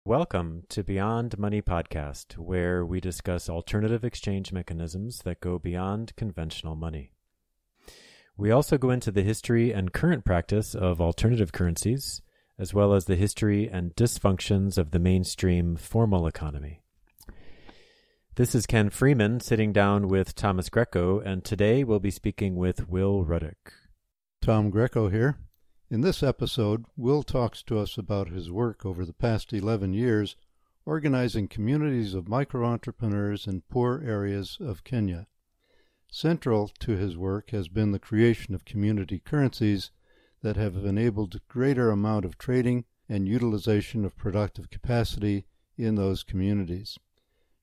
Welcome to Beyond Money Podcast, where we discuss alternative exchange mechanisms that go beyond conventional money. We also go into the history and current practice of alternative currencies, as well as the history and dysfunctions of the mainstream formal economy. This is Ken Freeman sitting down with Thomas Greco, and today we'll be speaking with Will Ruddick. Tom Greco here. In this episode, Will talks to us about his work over the past 11 years organizing communities of micro-entrepreneurs in poor areas of Kenya. Central to his work has been the creation of community currencies that have enabled greater amount of trading and utilization of productive capacity in those communities.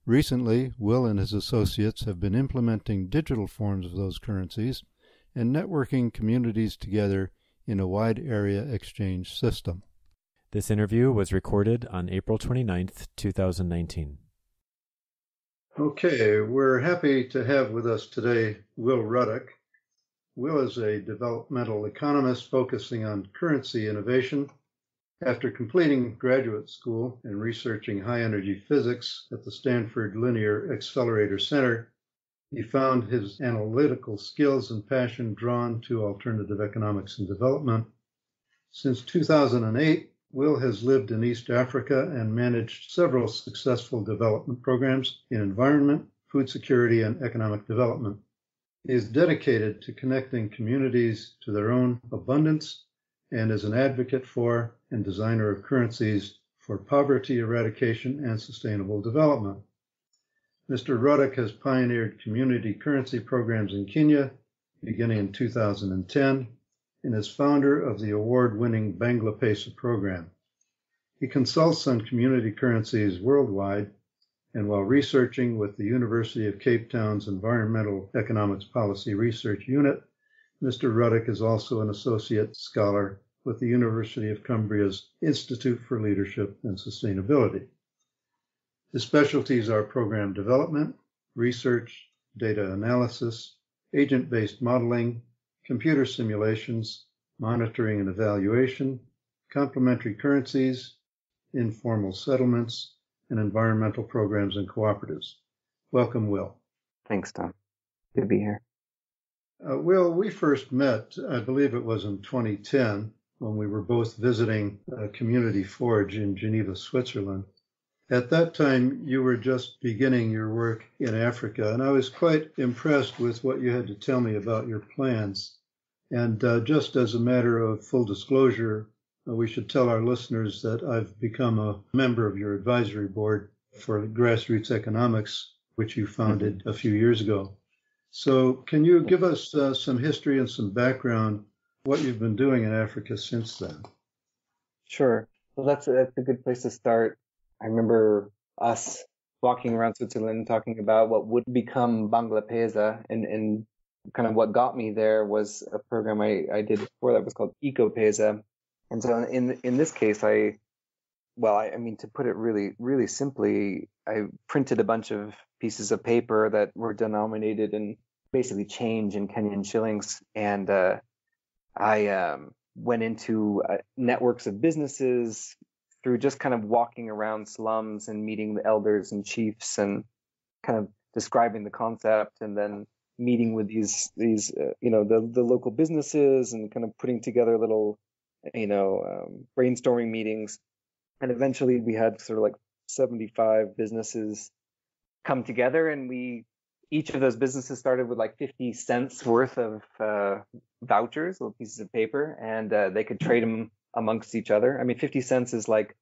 Recently, Will and his associates have been implementing digital forms of those currencies and networking communities together in a wide area exchange system. This interview was recorded on April 29th, 2019. Okay, we're happy to have with us today Will Ruddick. Will is a developmental economist focusing on currency innovation. After completing graduate school and researching high-energy physics at the Stanford Linear Accelerator Center, he found his analytical skills and passion drawn to alternative economics and development. Since 2008, Will has lived in East Africa and managed several successful development programs in environment, food security, and economic development. He is dedicated to connecting communities to their own abundance and is an advocate for and designer of currencies for poverty eradication and sustainable development. Mr. Ruddick has pioneered community currency programs in Kenya beginning in 2010 and is founder of the award-winning Bangla-Pesa program. He consults on community currencies worldwide, and while researching with the University of Cape Town's Environmental Economics Policy Research Unit, Mr. Ruddick is also an associate scholar with the University of Cumbria's Institute for Leadership and Sustainability. His specialties are program development, research, data analysis, agent-based modeling, computer simulations, monitoring and evaluation, complementary currencies, informal settlements, and environmental programs and cooperatives. Welcome, Will. Thanks, Tom. Good to be here. Will, we first met, I believe it was in 2010, when we were both visiting Community Forge in Geneva, Switzerland. At that time, you were just beginning your work in Africa, and I was quite impressed with what you had to tell me about your plans. And just as a matter of full disclosure, we should tell our listeners that I've become a member of your advisory board for Grassroots Economics, which you founded a few years ago. So can you give us some history and some background, what you've been doing in Africa since then? Sure. Well, that's a good place to start. I remember us walking around Switzerland talking about what would become Bangla-Pesa, and kind of what got me there was a program I did before that was called Eco-Pesa. And so in this case, I mean, to put it really, really simply, I printed a bunch of pieces of paper that were denominated in basically change in Kenyan shillings. And I went into networks of businesses through just kind of walking around slums and meeting the elders and chiefs and kind of describing the concept, and then meeting with these the local businesses and kind of putting together little brainstorming meetings. And eventually we had sort of like 75 businesses come together, and each of those businesses started with like 50 cents worth of vouchers, little pieces of paper, and they could trade them amongst each other. I mean, 50 cents is like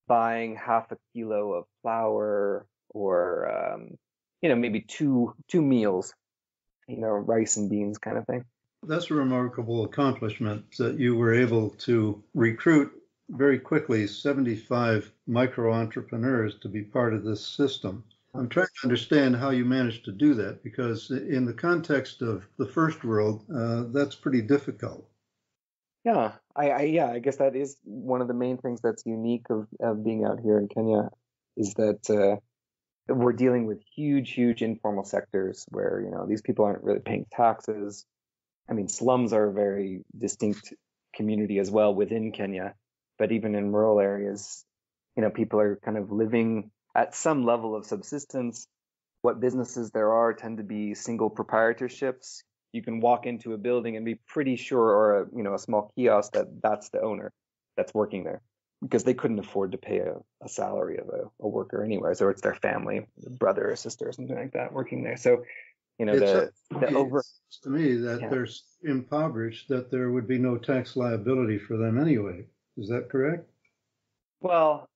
buying half a kilo of flour or maybe two meals, rice and beans kind of thing. That's a remarkable accomplishment that you were able to recruit very quickly 75 micro-entrepreneurs to be part of this system. I'm trying to understand how you managed to do that, because in the context of the first world, that's pretty difficult. Yeah, I guess that is one of the main things that's unique of being out here in Kenya, is that we're dealing with huge informal sectors where, these people aren't really paying taxes. I mean, slums are a very distinct community as well within Kenya, but even in rural areas, people are kind of living at some level of subsistence. What businesses there are tend to be single proprietorships. You can walk into a building and be pretty sure, or a small kiosk, that that's the owner that's working there, because they couldn't afford to pay a salary of a worker anyways, or it's their family, brother or sister or something like that working there. So, It over seems to me that yeah. they're impoverished, that there would be no tax liability for them anyway. Is that correct? Well,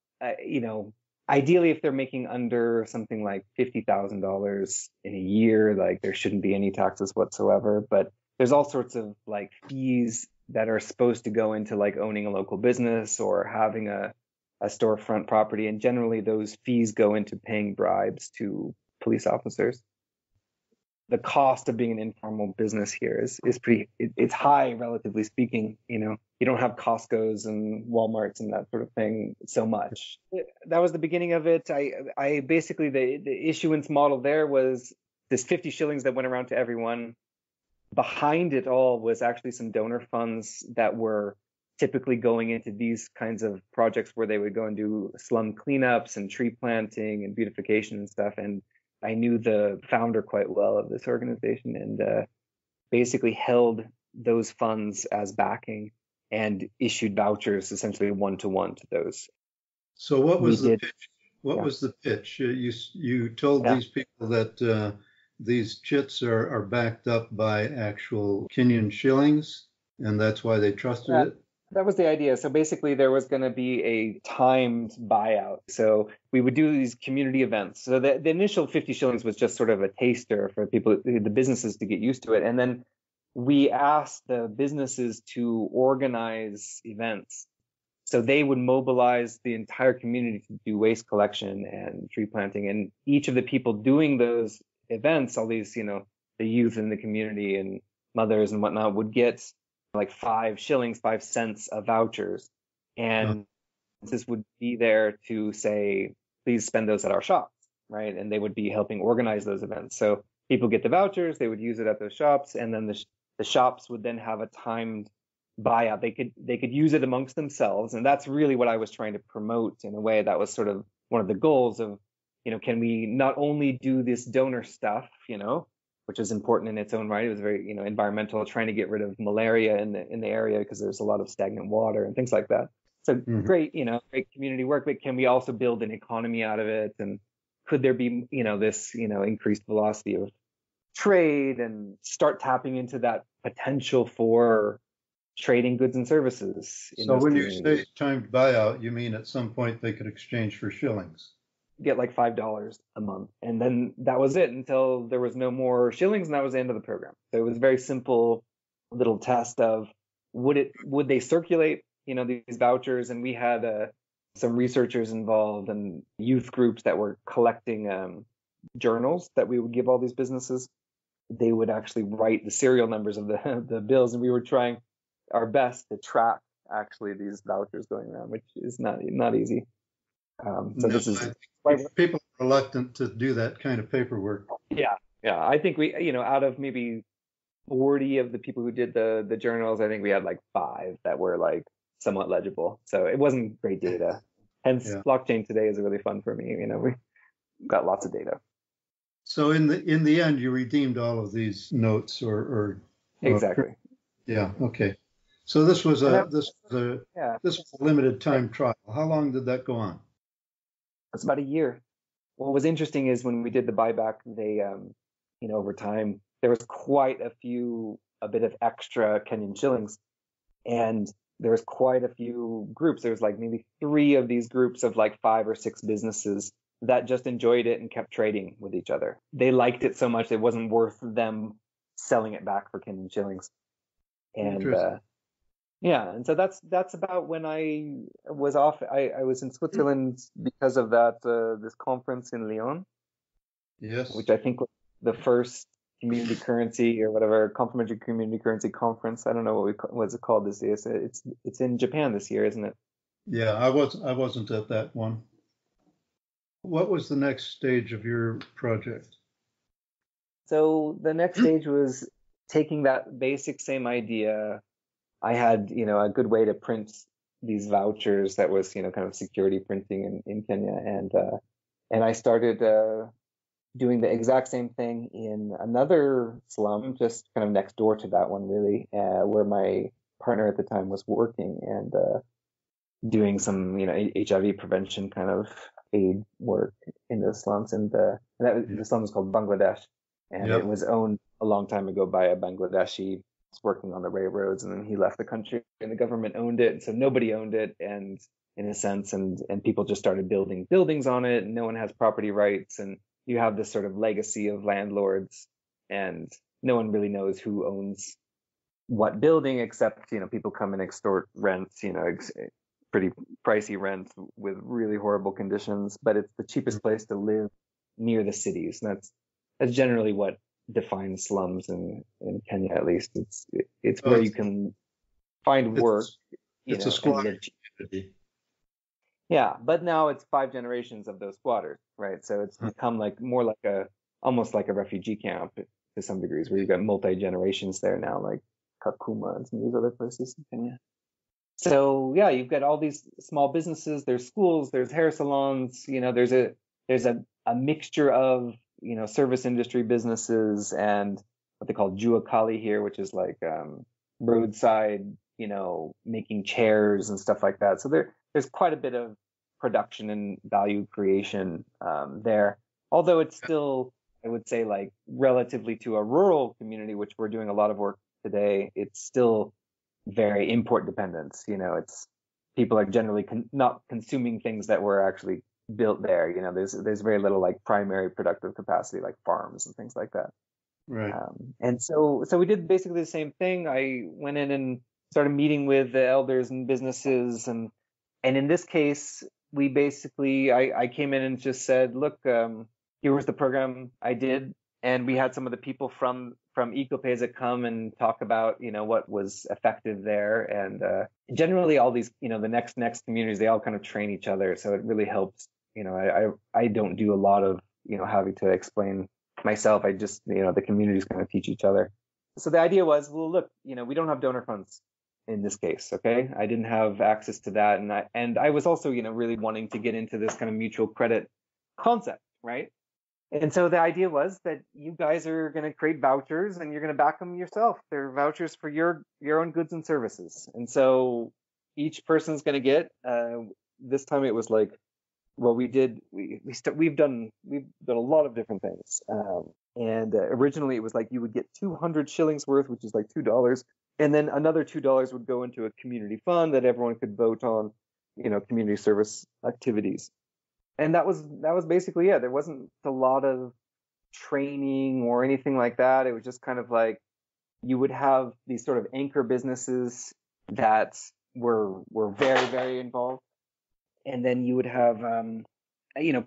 ideally, if they're making under something like $50,000 in a year, like there shouldn't be any taxes whatsoever. But there's all sorts of like fees that are supposed to go into like owning a local business or having a storefront property. And generally, those fees go into paying bribes to police officers. The cost of being an informal business here is pretty, it's high, relatively speaking. You don't have Costco's and Walmart's and that sort of thing so much. That was the beginning of it. I basically, the issuance model there was this 50 shillings that went around to everyone. Behind it all was actually some donor funds that were typically going into these kinds of projects where they would go and do slum cleanups and tree planting and beautification and stuff. And I knew the founder quite well of this organization, and basically held those funds as backing and issued vouchers essentially one-to-one to those. So what was the pitch? What was the pitch? You told these people that these chits are backed up by actual Kenyan shillings, and that's why they trusted it? That was the idea. So basically there was going to be a timed buyout. So we would do these community events. So the initial 50 shillings was just sort of a taster for people, the businesses, to get used to it. And then we asked the businesses to organize events. So they would mobilize the entire community to do waste collection and tree planting. And each of the people doing those events, all these, the youth in the community and mothers and whatnot, would get like 5 shillings, 5 cents of vouchers. And this would be there to say, please spend those at our shops, right? And they would be helping organize those events. So people get the vouchers, they would use it at those shops, and then the shops would then have a timed buyout. They could use it amongst themselves. And that's really what I was trying to promote in a way. That was sort of one of the goals of, can we not only do this donor stuff, which is important in its own right. It was very, environmental, trying to get rid of malaria in the area because there's a lot of stagnant water and things like that. So great, great community work, but can we also build an economy out of it? And could there be, this, increased velocity of trade and start tapping into that potential for trading goods and services? So when you say timed buyout, you mean at some point they could exchange for shillings? Get like $5 a month, and then that was it until there was no more shillings, and that was the end of the program. So it was a very simple little test of would they circulate these vouchers. And we had some researchers involved and youth groups that were collecting journals that we would give all these businesses. They would actually write the serial numbers of the bills, and we were trying our best to track actually these vouchers going around, which is not easy. This is people are reluctant to do that kind of paperwork. Yeah. I think we, out of maybe 40 of the people who did the journals, I think we had like 5 that were like somewhat legible. So it wasn't great data. Hence, blockchain today is really fun for me. We got lots of data. So in the end, you redeemed all of these notes, or exactly. Yeah. Okay. So this was a limited time trial. How long did that go on? It's about a year. What was interesting is when we did the buyback, they, over time, there was quite a bit of extra Kenyan shillings. And there was quite a few groups. There was like maybe 3 of these groups of like 5 or 6 businesses that just enjoyed it and kept trading with each other. They liked it so much it wasn't worth them selling it back for Kenyan shillings. And and so that's about when I was off. I was in Switzerland because of that this conference in Lyon. Yes. Which I think was the first community currency or whatever, complementary community currency conference. I don't know what's it called this year. It's in Japan this year, isn't it? Yeah, I wasn't at that one. What was the next stage of your project? So the next stage was taking that basic same idea. I had, a good way to print these vouchers that was, kind of security printing in Kenya. And I started doing the exact same thing in another slum, just kind of next door to that one, really, where my partner at the time was working and doing some, HIV prevention kind of aid work in those slums. And the slum was called Bangladesh, and it was owned a long time ago by a Bangladeshi working on the railroads, and then he left the country and the government owned it, so nobody owned it, and in a sense, and people just started building buildings on it, and no one has property rights, and you have this sort of legacy of landlords, and no one really knows who owns what building, except people come and extort rents, pretty pricey rents with really horrible conditions, but it's the cheapest place to live near the cities, and that's generally what defines slums in Kenya, at least. It's where you can find work. It's a squatter community. Yeah, but now it's 5 generations of those squatters, right? So it's become more like almost like a refugee camp to some degrees, where you've got multi-generations there now, like Kakuma and some of these other places in Kenya. So yeah, you've got all these small businesses, there's schools, there's hair salons, there's a mixture of service industry businesses and what they call juakali here, which is like roadside, making chairs and stuff like that. So there's quite a bit of production and value creation there. Although it's still, I would say, like relatively to a rural community, which we're doing a lot of work today, it's still very import dependent. It's people are generally not consuming things that were actually built there. There's very little like primary productive capacity, like farms and things like that. Right. And so we did basically the same thing. I went in and started meeting with the elders and businesses, and in this case, we basically I came in and just said, look, here was the program I did, and we had some of the people from Ecopesa come and talk about what was effective there, and generally all these the next communities, they all kind of train each other, so it really helps. I don't do a lot of having to explain myself. I just the communities kind of teach each other. So the idea was, well, look, we don't have donor funds in this case, okay? I didn't have access to that, and I was also really wanting to get into this kind of mutual credit concept, right? And so the idea was that you guys are going to create vouchers and you're going to back them yourself. They're vouchers for your own goods and services. And so each person's going to get, this time it was like, well, we've done a lot of different things. And originally it was like you would get 200 shillings worth, which is like $2. And then another $2 would go into a community fund that everyone could vote on, community service activities. And that was basically it. There wasn't a lot of training or anything like that. It was just kind of like you would have these sort of anchor businesses that were very, very involved. And then you would have,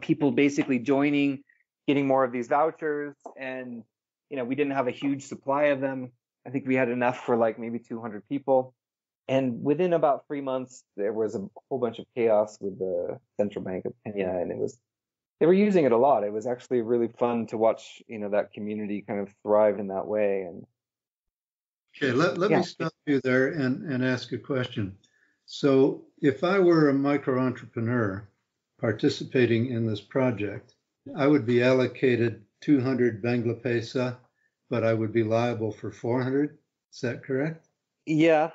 people basically joining, getting more of these vouchers. And, we didn't have a huge supply of them. I think we had enough for like maybe 200 people. And within about 3 months, there was a whole bunch of chaos with the Central Bank of Kenya, and they were using it a lot. It was actually really fun to watch, that community kind of thrive in that way. And okay, let me stop you there and ask a question. So if I were a micro entrepreneur participating in this project, I would be allocated 200 Bangla-Pesa, but I would be liable for 400. Is that correct? Yeah.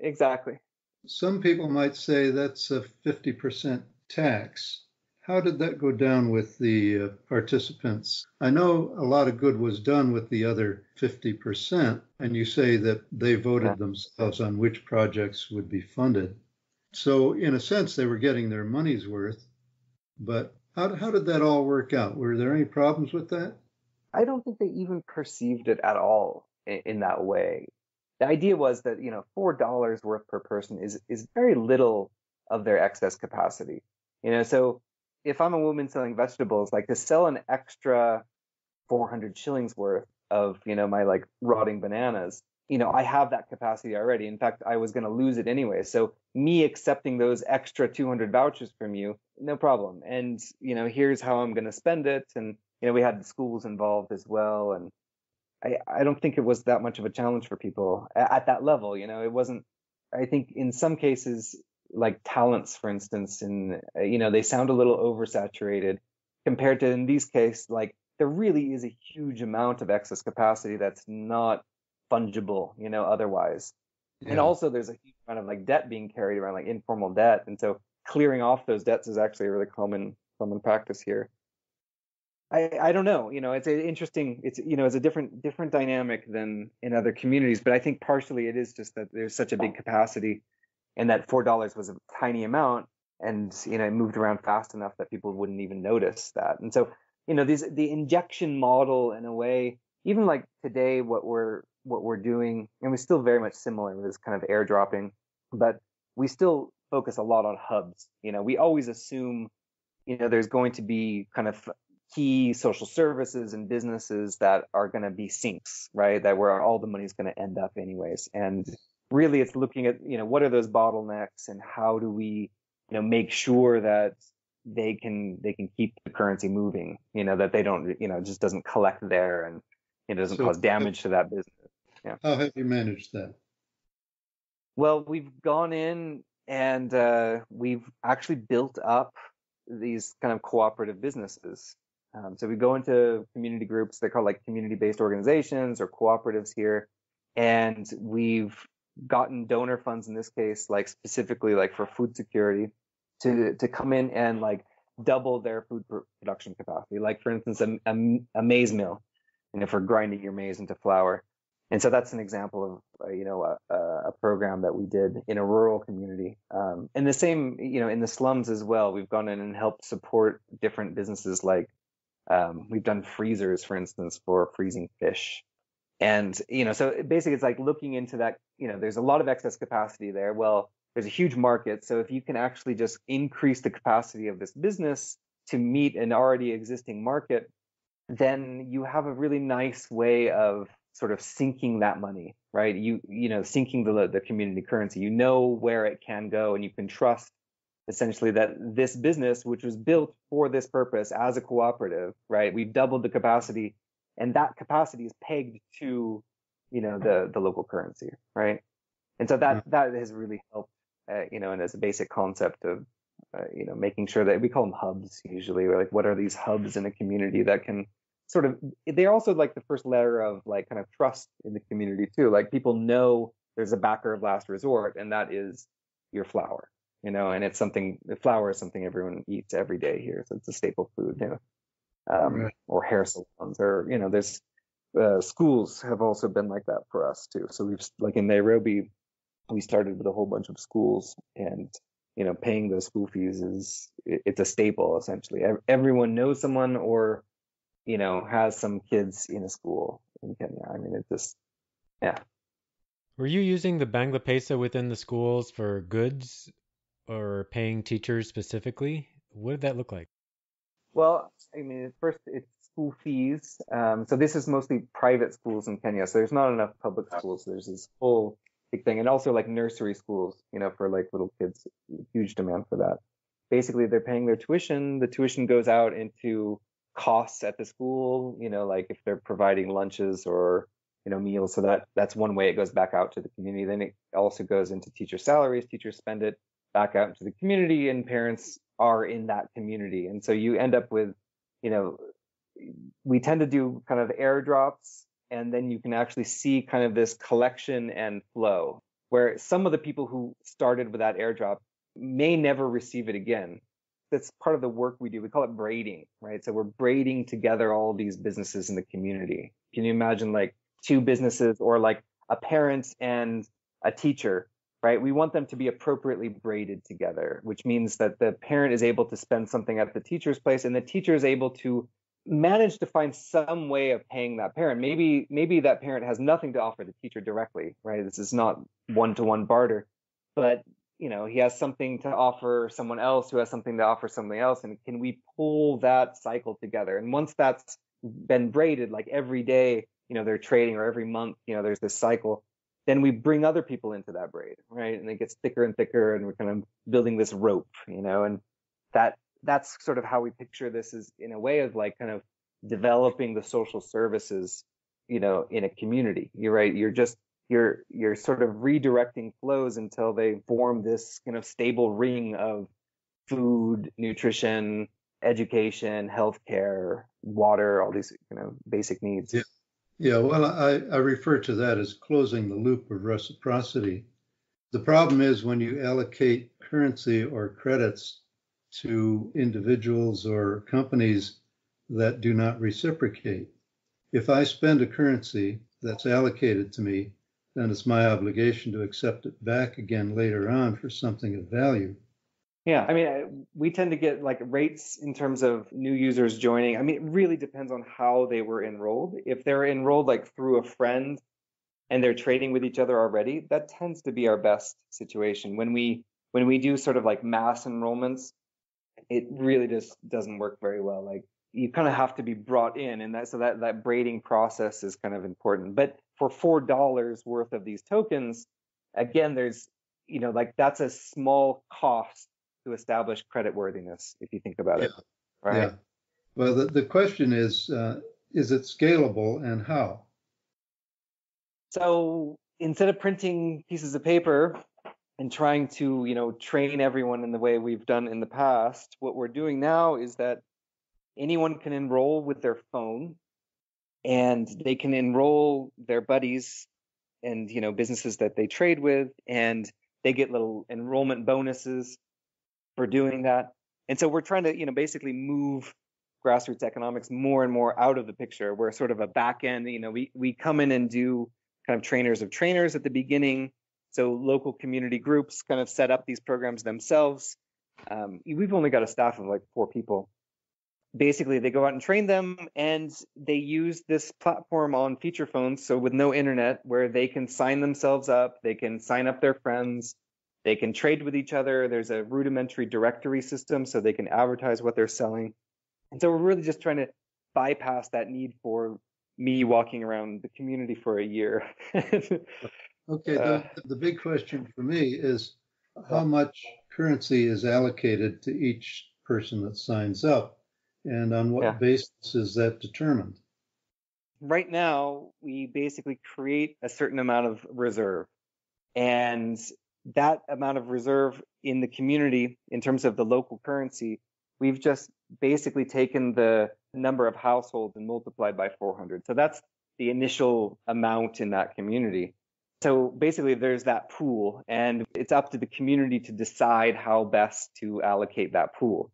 Exactly. Some people might say that's a 50% tax. How did that go down with the participants? I know a lot of good was done with the other 50%, and you say that they voted themselves on which projects would be funded. So in a sense, they were getting their money's worth. But how did that all work out? Were there any problems with that? I don't think they even perceived it at all in that way. The idea was that, $4 worth per person is very little of their excess capacity. So if I'm a woman selling vegetables, like to sell an extra 400 shillings worth of, my like rotting bananas, I have that capacity already. In fact, I was going to lose it anyway. So me accepting those extra 200 vouchers from you, no problem. And, here's how I'm going to spend it. And, we had the schools involved as well. And I don't think it was that much of a challenge for people at that level. It wasn't, I think in some cases, like talents, for instance, and they sound a little oversaturated compared to, in these cases, like there really is a huge amount of excess capacity that's not fungible, otherwise. And Yeah. also there's a huge amount of like debt being carried around, like informal debt. And so clearing off those debts is actually a really common practice here. I don't know, it's an interesting, it's a different dynamic than in other communities, but I think partially it is just that there's such a big capacity, and that $4 was a tiny amount, and it moved around fast enough that people wouldn't even notice that. And so the injection model, in a way, even like today, what we're doing, and we're still very much similar with this kind of airdropping, but we still focus a lot on hubs. We always assume there's going to be kind of key social services and businesses that are going to be sinks, right? That where all the money is going to end up anyways. And really it's looking at, what are those bottlenecks, and how do we, make sure that they can keep the currency moving, that they don't, it just doesn't collect there, and it doesn't cause damage to that business. Yeah. How have you managed that? Well, we've gone in and we've actually built up these kind of cooperative businesses. So we go into community groups, they're called like community-based organizations or cooperatives here, and we've gotten donor funds, in this case, like specifically like for food security, to come in and like double their food production capacity. Like for instance, a maize mill, for grinding your maize into flour. And so that's an example of a program that we did in a rural community. And the same, in the slums as well. We've gone in and helped support different businesses, like we've done freezers, for instance, for freezing fish. And so basically it's like looking into that. There's a lot of excess capacity there. Well, there's a huge market. So if you can actually just increase the capacity of this business to meet an already existing market, then you have a really nice way of sort of sinking that money, right? Sinking the community currency. Where it can go, and you can trust essentially that this business, which was built for this purpose as a cooperative, right? We've doubled the capacity, and that capacity is pegged to, the local currency, right? And so that has really helped, and as a basic concept of, making sure that we call them hubs usually, or like what are these hubs in a community that can sort of, they're also like the first layer of like kind of trust in the community too. Like people know there's a backer of last resort, and that is your flour, and it's something, the flour is something everyone eats every day here. So it's a staple food, Right. or hair salons, or, there's schools have also been like that for us too. So we've, like in Nairobi, we started with a whole bunch of schools, and, paying those school fees it's a staple essentially. Everyone knows someone, or, has some kids in a school in Kenya. I mean, it just, yeah. Were you using the Bangla-Pesa within the schools for goods or paying teachers specifically? What did that look like? Well, I mean, at first it's school fees. So this is mostly private schools in Kenya. So there's not enough public schools. There's this whole big thing. And also like nursery schools, for like little kids, huge demand for that. Basically, they're paying their tuition. The tuition goes out into costs at the school, like if they're providing lunches or, meals. So that's one way it goes back out to the community. Then it also goes into teacher salaries. Teachers spend it back out into the community, and parents are in that community. And so you end up with, we tend to do kind of airdrops, and then you can actually see kind of this collection and flow, where some of the people who started with that airdrop may never receive it again. That's part of the work we do. We call it braiding, right? So we're braiding together all these businesses in the community. Can you imagine like two businesses, or like a parent and a teacher, right? We want them to be appropriately braided together, which means that the parent is able to spend something at the teacher's place, and the teacher is able to manage to find some way of paying that parent. Maybe that parent has nothing to offer the teacher directly, right? This is not one-to-one barter, but he has something to offer someone else who has something to offer somebody else. And can we pull that cycle together? And once that's been braided, like every day, they're trading, or every month, there's this cycle, then we bring other people into that braid, right? And it gets thicker and thicker, and we're kind of building this rope, and that's sort of how we picture this, is in a way of like kind of developing the social services, in a community. You're right. You're just, you're sort of redirecting flows until they form this kind of stable ring of food, nutrition, education, healthcare, water, all these basic needs. Yeah. Yeah, well, I refer to that as closing the loop of reciprocity. The problem is when you allocate currency or credits to individuals or companies that do not reciprocate. If I spend a currency that's allocated to me, then it's my obligation to accept it back again later on for something of value. Yeah, I mean, we tend to get like rates in terms of new users joining. I mean, it really depends on how they were enrolled. If they're enrolled like through a friend and they're trading with each other already, that tends to be our best situation. When we do sort of like mass enrollments, it really just doesn't work very well. Like you kind of have to be brought in, and that braiding process is kind of important. But for $4 worth of these tokens, again, there's like that's a small cost to establish creditworthiness if you think about it, right? Yeah. Well, the question is it scalable and how? So instead of printing pieces of paper and trying to, train everyone in the way we've done in the past, what we're doing now is that anyone can enroll with their phone, and they can enroll their buddies and businesses that they trade with, and they get little enrollment bonuses for doing that. And so we're trying to basically move grassroots economics more and more out of the picture. We're sort of a back end. We come in and do kind of trainers of trainers at the beginning. So local community groups kind of set up these programs themselves. We've only got a staff of like 4 people. Basically, they go out and train them, and they use this platform on feature phones, so with no internet, where they can sign themselves up, they can sign up their friends, they can trade with each other. There's a rudimentary directory system, so they can advertise what they're selling. And so we're really just trying to bypass that need for me walking around the community for a year. Okay, the big question for me is how much currency is allocated to each person that signs up, and on what basis is that determined? Right now, we basically create a certain amount of reserve, and that amount of reserve in the community, in terms of the local currency, we've just basically taken the number of households and multiplied by 400. So that's the initial amount in that community. So basically there's that pool, and it's up to the community to decide how best to allocate that pool.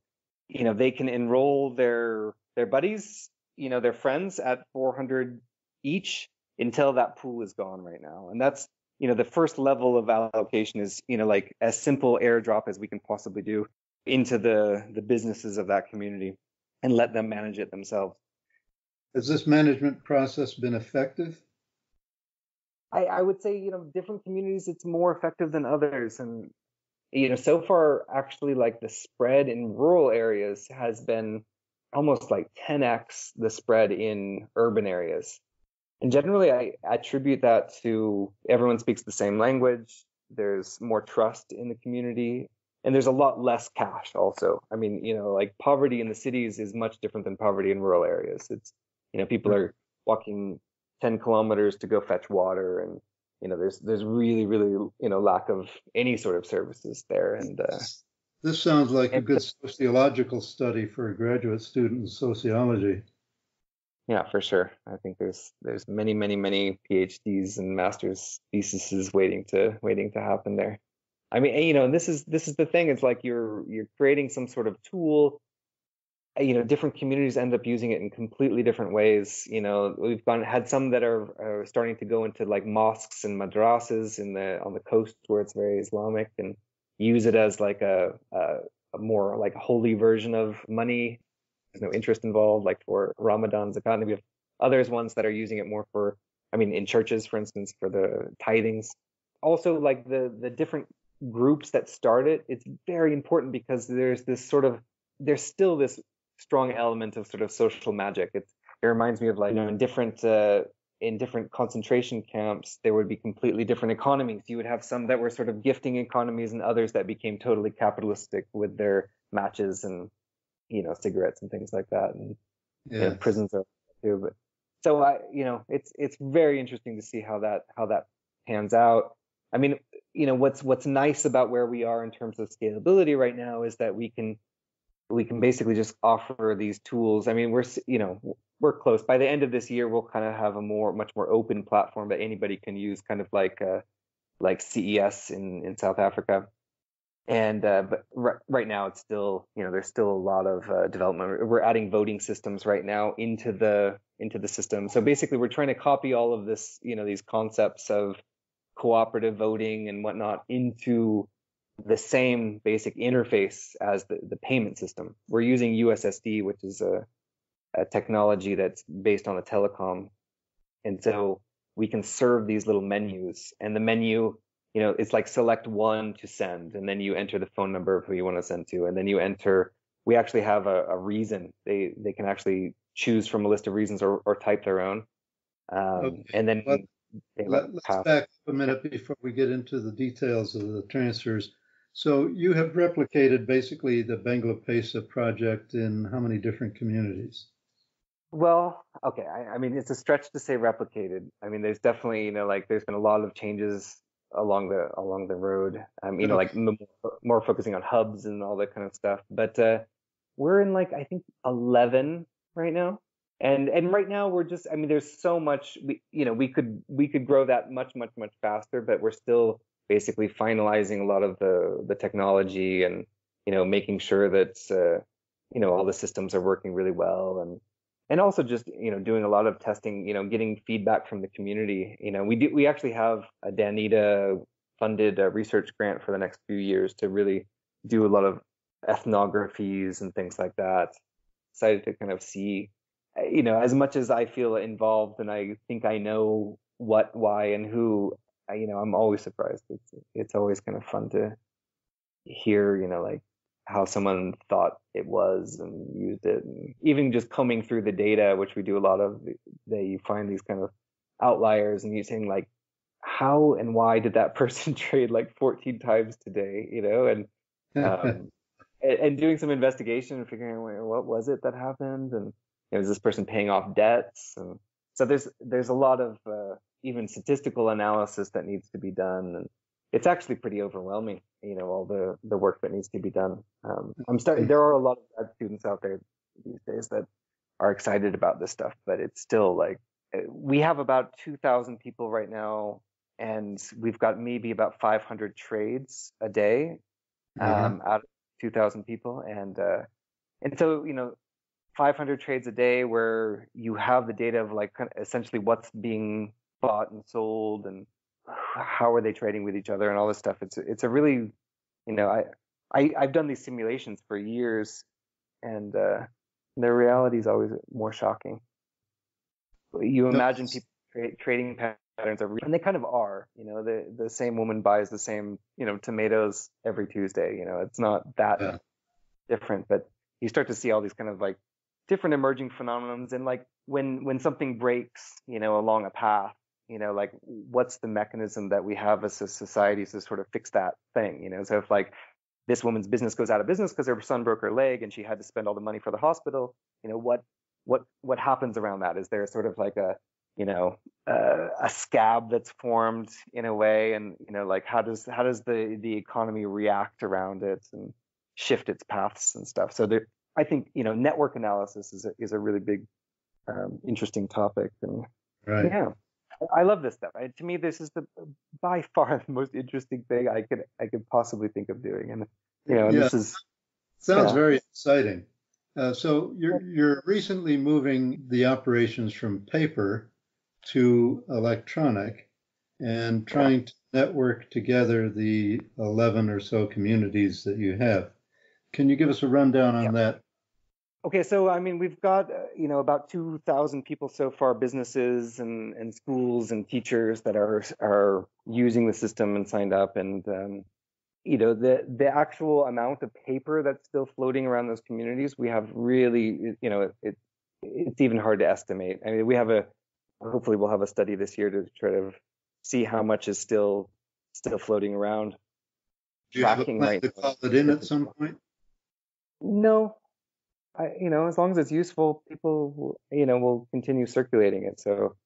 They can enroll their buddies, their friends at 400 each until that pool is gone right now. And that's, the first level of allocation is, like as simple airdrop as we can possibly do into the businesses of that community and let them manage it themselves. Has this management process been effective? I would say, different communities, it's more effective than others. And, so far, actually, like the spread in rural areas has been almost like 10x the spread in urban areas. And generally, I attribute that to everyone speaks the same language. There's more trust in the community, and there's a lot less cash also. I mean, like poverty in the cities is much different than poverty in rural areas. It's, people are walking 10 kilometers to go fetch water, and there's really lack of any sort of services there. And this sounds like a good sociological study for a graduate student in sociology. Yeah, for sure. I think there's many PhDs and master's theses waiting to happen there. I mean, and this is the thing. It's like you're creating some sort of tool. Different communities end up using it in completely different ways. We've had some that are starting to go into like mosques and madrasas on the coast where it's very Islamic, and use it as like a more like holy version of money. There's no interest involved, like for Ramadan, Zakat. And we have others ones that are using it more for, in churches, for instance, for the tithings. Also, like the different groups that start it, it's very important because there's still this strong element of sort of social magic. It reminds me of like in different concentration camps, there would be completely different economies. You would have some that were sort of gifting economies, and others that became totally capitalistic with their matches and cigarettes and things like that. And prisons are too. But so it's very interesting to see how that pans out. I mean, what's nice about where we are in terms of scalability right now is that we can basically just offer these tools. I mean, we're close. By the end of this year, we'll kind of have a much more open platform that anybody can use, kind of like CES in South Africa. And but right now it's still, there's still a lot of development. We're adding voting systems right now into the system. So basically, we're trying to copy all of this, these concepts of cooperative voting and whatnot into the same basic interface as the payment system. We're using USSD, which is a technology that's based on a telecom, and so we can serve these little menus, and the menu, it's like select one to send, and then you enter the phone number of who you want to send to, and then you enter. We actually have a reason. They can actually choose from a list of reasons or type their own, Okay. and then Let's back up a minute before we get into the details of the transfers. So you have replicated basically the Bangla-Pesa project in how many different communities? Well, okay. I mean, it's a stretch to say replicated. I mean, there's definitely, there's been a lot of changes along the road. Okay. Like more focusing on hubs and all that kind of stuff. But we're in I think 11 right now. And right now we're just, I mean, there's so much, we could grow that much faster, but we're still basically finalizing a lot of the technology and, making sure that, all the systems are working really well, and also just, doing a lot of testing, getting feedback from the community. We actually have a Danita funded research grant for the next few years to really do a lot of ethnographies and things like that. Excited to kind of see, as much as I feel involved and I think I know what, why, and who, I'm always surprised. It's always kind of fun to hear, how someone thought it was and used it. And even just combing through the data, which we do a lot of, that you find these kind of outliers and you're saying how and why did that person trade 14 times today, and doing some investigation and figuring out what was it that happened, and is this person paying off debts? And so there's a lot of even statistical analysis that needs to be done, and it's actually pretty overwhelming, all the work that needs to be done. There are a lot of grad students out there these days that are excited about this stuff, but it's still we have about 2,000 people right now, and we've got maybe about 500 trades a day out of 2,000 people, and so 500 trades a day where you have the data of kind of essentially what's being bought and sold and how are they trading with each other and all this stuff. It's a really, I've done these simulations for years, and the reality is always more shocking. You imagine people trading patterns are real, and they kind of are. The same woman buys the same tomatoes every Tuesday. It's not that different, but you start to see all these kind of different emerging phenomenons, and when something breaks along a path, what's the mechanism that we have as a society to sort of fix that thing? So if this woman's business goes out of business because her son broke her leg and she had to spend all the money for the hospital, what happens around that? Is there sort of a scab that's formed in a way, and how does the economy react around it and shift its paths and stuff? So I think network analysis is a really big interesting topic, and Right. yeah, I love this stuff. To me, this is by far the most interesting thing I could possibly think of doing, and this is sounds very exciting. So you're recently moving the operations from paper to electronic, and trying to network together the 11 or so communities that you have. Can you give us a rundown on that? Okay, so I mean, we've got about 2,000 people so far, businesses and schools and teachers that are using the system and signed up, and the actual amount of paper that's still floating around those communities, we have really, it's even hard to estimate. I mean, hopefully we'll have a study this year to try to see how much is still floating around. Do you have a plan to call it in at some point? No. As long as it's useful, people will continue circulating it. So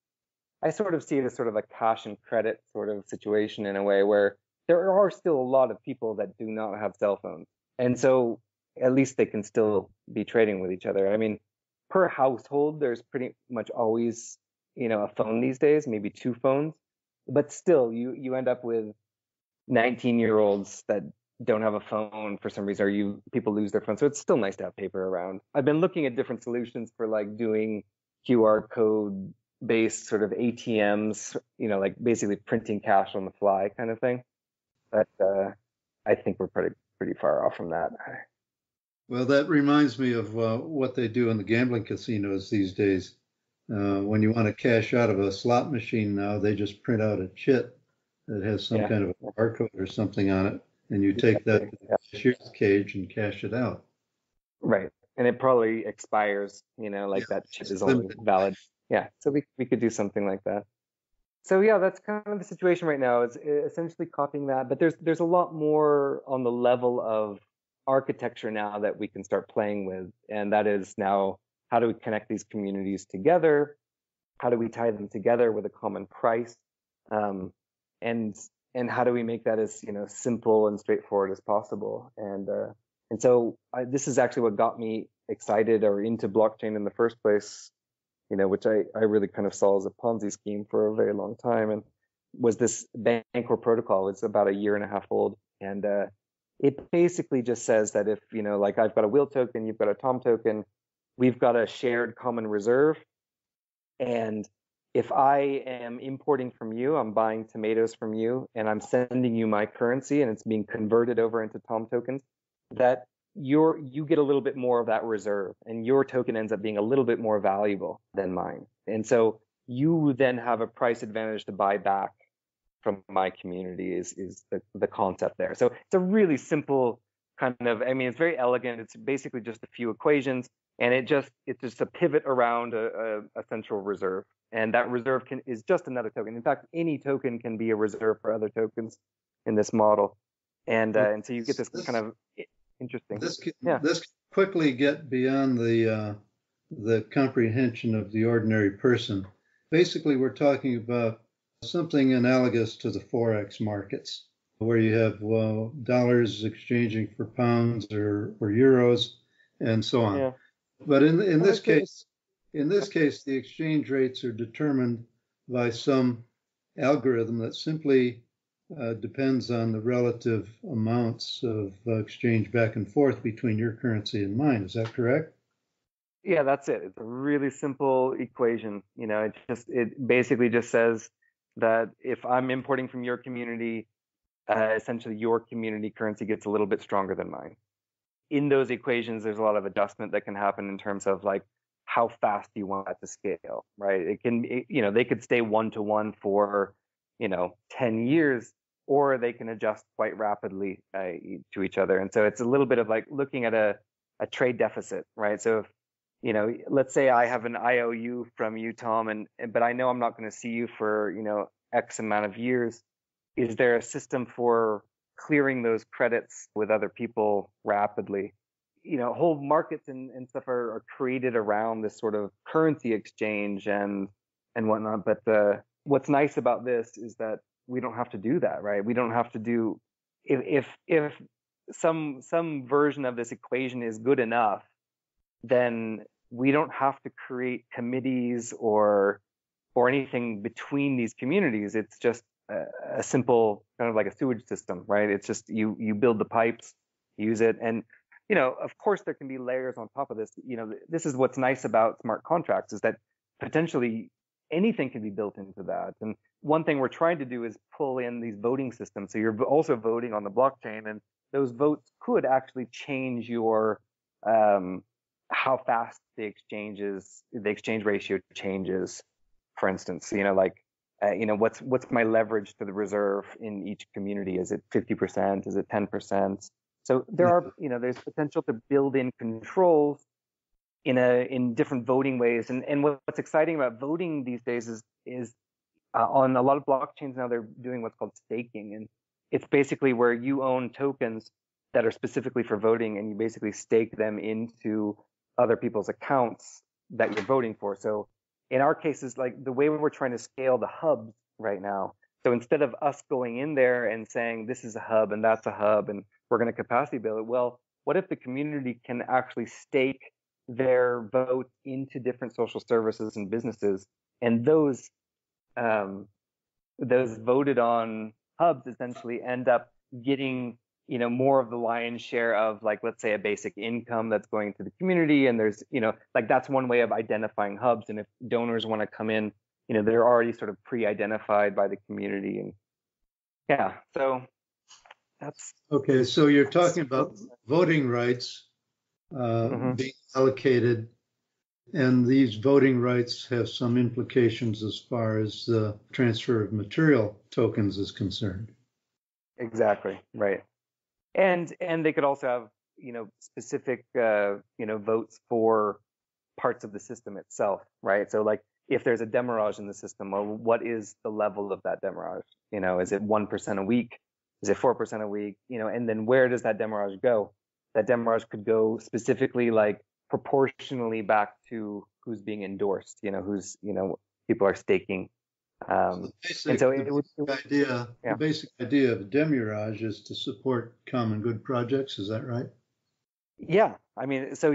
I sort of see it as sort of a cash and credit sort of situation in a way where there are still a lot of people that do not have cell phones. And so at least they can still be trading with each other. I mean, per household, there's pretty much always, a phone these days, maybe two phones. But still, you end up with 19-year-olds that don't have a phone for some reason, or people lose their phone. So it's still nice to have paper around. I've been looking at different solutions for like doing QR code based sort of ATMs, like basically printing cash on the fly kind of thing. But I think we're pretty far off from that. Well, that reminds me of what they do in the gambling casinos these days. When you want to cash out of a slot machine now, they just print out a chit that has some kind of a barcode or something on it, and you take that to the cashier's cage and cash it out. Right. And it probably expires, like that chip is only valid. Yeah. So we could do something like that. So yeah, that's kind of the situation right now. It's essentially copying that, but there's a lot more on the level of architecture now that we can start playing with, and that is now, how do we connect these communities together? How do we tie them together with a common price? And how do we make that as simple and straightforward as possible? And so this is actually what got me excited or into blockchain in the first place, which I really kind of saw as a Ponzi scheme for a very long time, and was this Bancor protocol. It's about a year and a half old, and it basically just says that if like I've got a Will token, you've got a Tom token, we've got a shared common reserve, and if I am importing from you, I'm buying tomatoes from you, and I'm sending you my currency, and it's being converted over into Tom tokens, that you get a little bit more of that reserve, and your token ends up being a little bit more valuable than mine. And so you then have a price advantage to buy back from my community is the concept there. So it's a really simple kind of, it's very elegant. It's basically just a few equations, and it's just a pivot around a central reserve. And that reserve is just another token. In fact, any token can be a reserve for other tokens in this model. And so you get this kind of interesting. This can quickly get beyond the comprehension of the ordinary person. Basically, we're talking about something analogous to the Forex markets, where you have dollars exchanging for pounds or euros, and so on. Yeah. But in this case, the exchange rates are determined by some algorithm that simply depends on the relative amounts of exchange back and forth between your currency and mine. Is that correct? Yeah, that's it. It's a really simple equation. It basically just says that if I'm importing from your community, essentially your community currency gets a little bit stronger than mine. In those equations, there's a lot of adjustment that can happen in terms of like how fast you want it to scale, right? They could stay 1-to-1 for 10 years, or they can adjust quite rapidly to each other. And so it's a little bit of like looking at a trade deficit, right? So if, let's say I have an IOU from you, Tom, but I know I'm not going to see you for, X amount of years. Is there a system for clearing those credits with other people rapidly? Whole markets and stuff are created around this sort of currency exchange and whatnot. But what's nice about this is that we don't have to do that, right? We don't have to do, if some version of this equation is good enough, then we don't have to create committees or anything between these communities. It's just a simple kind of like a sewage system, right? It's just you build the pipes, use it, and of course there can be layers on top of this. This is what's nice about smart contracts, is that potentially anything can be built into that. And one thing we're trying to do is pull in these voting systems. So you're also voting on the blockchain, and those votes could actually change your how fast the exchange ratio changes. For instance, what's my leverage to the reserve in each community? Is it 50%? Is it 10%? So there's potential to build in controls in different voting ways. And what's exciting about voting these days is on a lot of blockchains now, they're doing what's called staking. And it's basically where you own tokens that are specifically for voting, and you basically stake them into other people's accounts that you're voting for. So in our cases, like the way we're trying to scale the hubs right now. So instead of us going in there and saying this is a hub and that's a hub and we're going to capacity build it, well, what if the community can actually stake their vote into different social services and businesses, and those voted on hubs essentially end up getting more of the lion's share of, like, let's say a basic income that's going to the community, and there's like that's one way of identifying hubs. And if donors want to come in, they're already sort of pre-identified by the community. And yeah, so that's okay. So you're talking about voting rights being allocated, and these voting rights have some implications as far as the transfer of material tokens is concerned. Exactly, right. And they could also have specific votes for parts of the system itself, right? So like if there's a demurrage in the system, well, what is the level of that demurrage? Is it 1% a week? Is it 4% a week? And then where does that demurrage go? That demurrage could go specifically, like, proportionally back to who's being endorsed, who's people are staking. The basic idea of demurrage is to support common good projects. Is that right? Yeah, I mean, so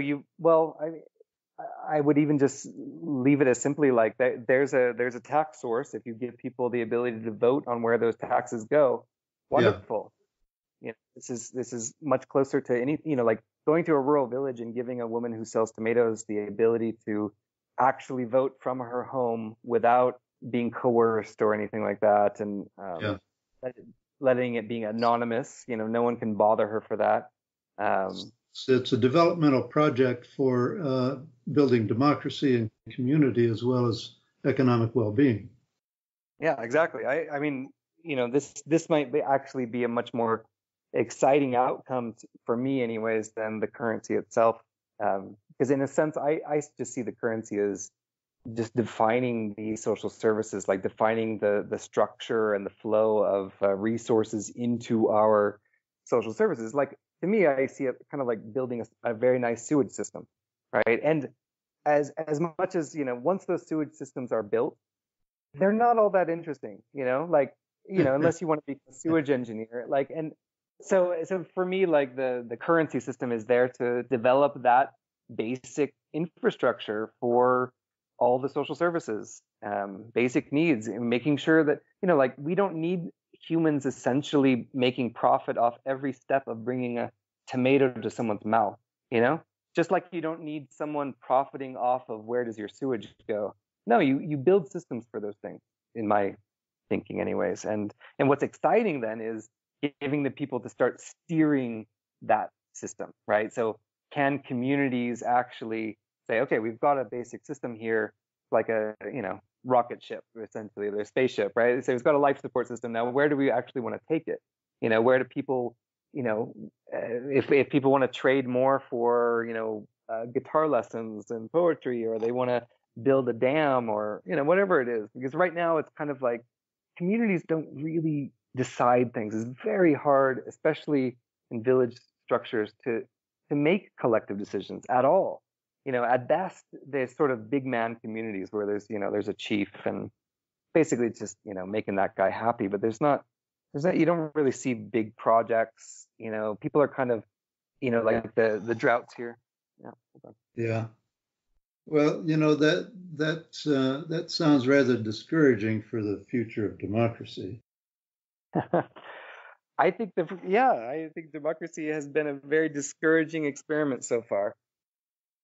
I would even just leave it as simply like that. There's a tax source. If you give people the ability to vote on where those taxes go, wonderful. Yeah. This is much closer to any like going to a rural village and giving a woman who sells tomatoes the ability to actually vote from her home without being coerced or anything like that, and letting it being anonymous. No one can bother her for that. So it's a developmental project for building democracy and community as well as economic well-being. Yeah, exactly. I mean, this might actually be a much more exciting outcome for me, anyways, than the currency itself. Because in a sense, I just see the currency as just defining these social services, like defining the structure and the flow of resources into our social services. Like, to me, I see it kind of like building a very nice sewage system, right? And as much as once those sewage systems are built, they're not all that interesting, unless you want to be a sewage engineer. Like, and so for me, like the currency system is there to develop that basic infrastructure for all the social services, basic needs, and making sure that like we don't need humans essentially making profit off every step of bringing a tomato to someone's mouth. Just like you don't need someone profiting off of where does your sewage go. No, you build systems for those things, in my thinking, anyways. And what's exciting then is giving the people to start steering that system, right? So can communities actually say, okay, we've got a basic system here, like a rocket ship, essentially, their spaceship, right? So it's got a life support system. Now, where do we actually want to take it? Where do people, if people want to trade more for, guitar lessons and poetry, or they want to build a dam, or, whatever it is. Because right now it's kind of like communities don't really decide things. It's very hard, especially in village structures, to make collective decisions at all. At best, there's sort of big man communities where there's a chief, and basically it's just, making that guy happy. But there's not, you don't really see big projects. People are kind of, like the droughts here. Yeah. Yeah. Well, that sounds rather discouraging for the future of democracy. I think democracy has been a very discouraging experiment so far.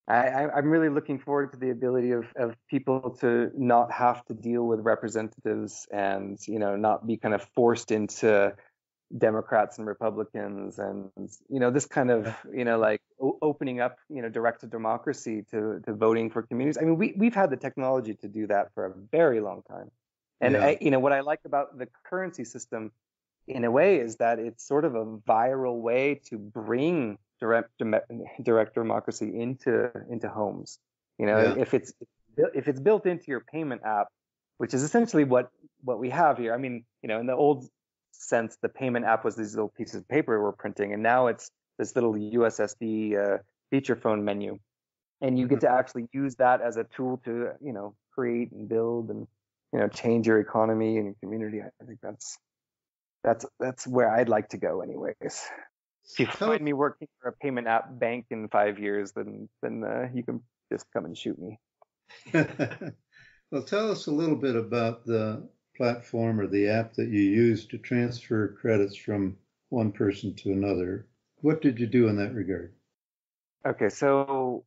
I'm really looking forward to the ability of people to not have to deal with representatives, and not be kind of forced into Democrats and Republicans, and this kind of like opening up direct democracy to voting for communities. I mean, we've had the technology to do that for a very long time, and what I like about the currency system, in a way, is that it's sort of a viral way to bring direct democracy into homes. If it's built into your payment app, which is essentially what we have here. I mean, in the old sense, the payment app was these little pieces of paper we're printing, and now it's this little USSD feature phone menu, and you get to actually use that as a tool to create and build and change your economy and your community. I think that's where I'd like to go, anyways. If you find me working for a payment app bank in 5 years, then you can just come and shoot me. Well, tell us a little bit about the platform or the app that you use to transfer credits from one person to another. What did you do in that regard? Okay, so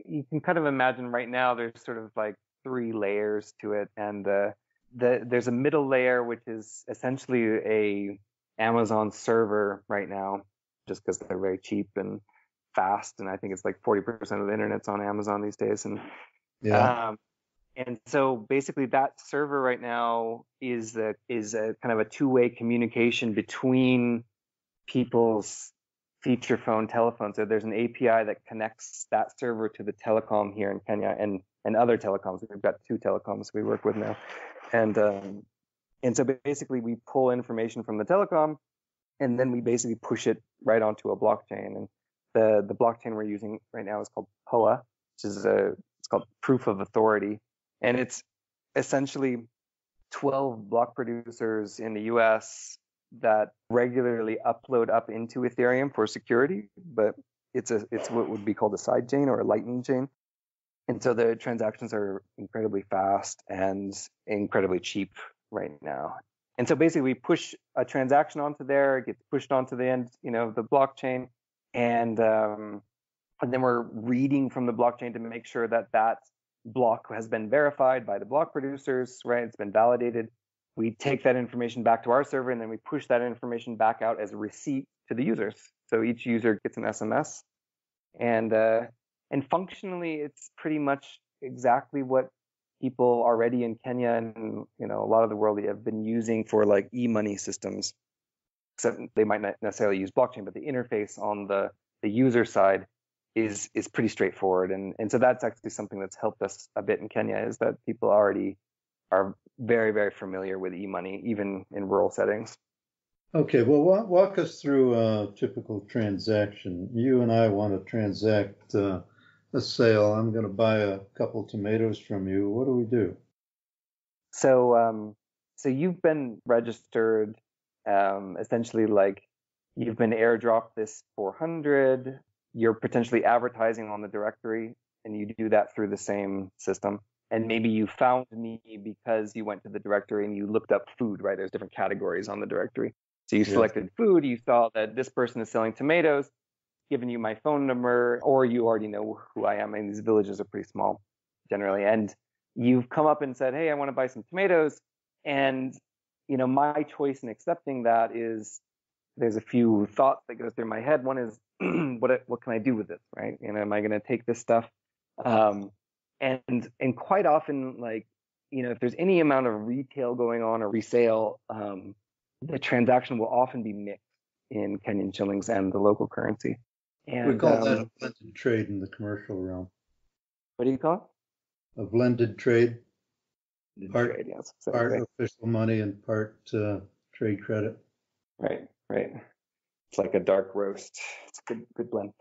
you can kind of imagine right now there's sort of like 3 layers to it, and there's a middle layer, which is essentially a Amazon server right now, just because they're very cheap and fast, and I think it's like 40% of the internet's on Amazon these days, and and so basically that server right now is a kind of a two-way communication between people's feature phone telephones. So there's an API that connects that server to the telecom here in Kenya and other telecoms. We've got 2 telecoms we work with now. And so basically we pull information from the telecom, and then we basically push it right onto a blockchain. And the blockchain we're using right now is called POA, which is it's called proof of authority. And it's essentially 12 block producers in the US that regularly upload up into Ethereum for security, but it's what would be called a side chain or a lightning chain. And so the transactions are incredibly fast and incredibly cheap right now. And so basically we push a transaction onto there, it gets pushed onto the end, of the blockchain, and then we're reading from the blockchain to make sure that block has been verified by the block producers, right? It's been validated. We take that information back to our server, and then we push that information back out as a receipt to the users. So each user gets an SMS, and functionally, it's pretty much exactly what people already in Kenya and a lot of the world have been using for like e-money systems. Except they might not necessarily use blockchain, but the interface on the user side is pretty straightforward, and so that's actually something that's helped us a bit in Kenya, is that people already are very, very familiar with e-money, even in rural settings. Okay, well, walk us through a typical transaction. You and I want to transact a sale. I'm going to buy a couple tomatoes from you. What do we do? So you've been registered, essentially like you've been airdropped this 400. You're potentially advertising on the directory, and you do that through the same system. And maybe you found me because you went to the directory and you looked up food, right? There's different categories on the directory. So you selected food, you saw that this person is selling tomatoes, given you my phone number, or you already know who I am. And these villages are pretty small generally. And you've come up and said, hey, I want to buy some tomatoes. And, my choice in accepting that is, there's a few thoughts that go through my head. One is, what can I do with this, right? Am I going to take this stuff? And quite often, if there's any amount of retail going on or resale, the transaction will often be mixed in Kenyan shillings and the local currency. And we call that a blended trade in the commercial realm. What do you call it? A blended trade. Trade, yes. Part official money and part trade credit. Right. It's like a dark roast. It's a good blend.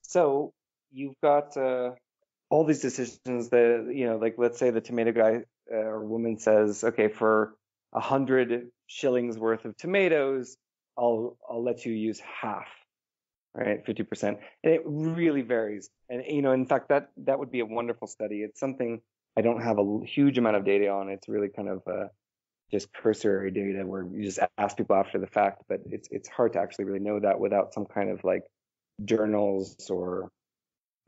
So you've got all these decisions that, like let's say the tomato guy or woman says, okay, for 100 shillings worth of tomatoes, I'll let you use half, right? 50%. And it really varies. And, in fact, that would be a wonderful study. It's something I don't have a huge amount of data on. It's really kind of just cursory data where you just ask people after the fact, but it's hard to actually really know that without some kind of like journals or.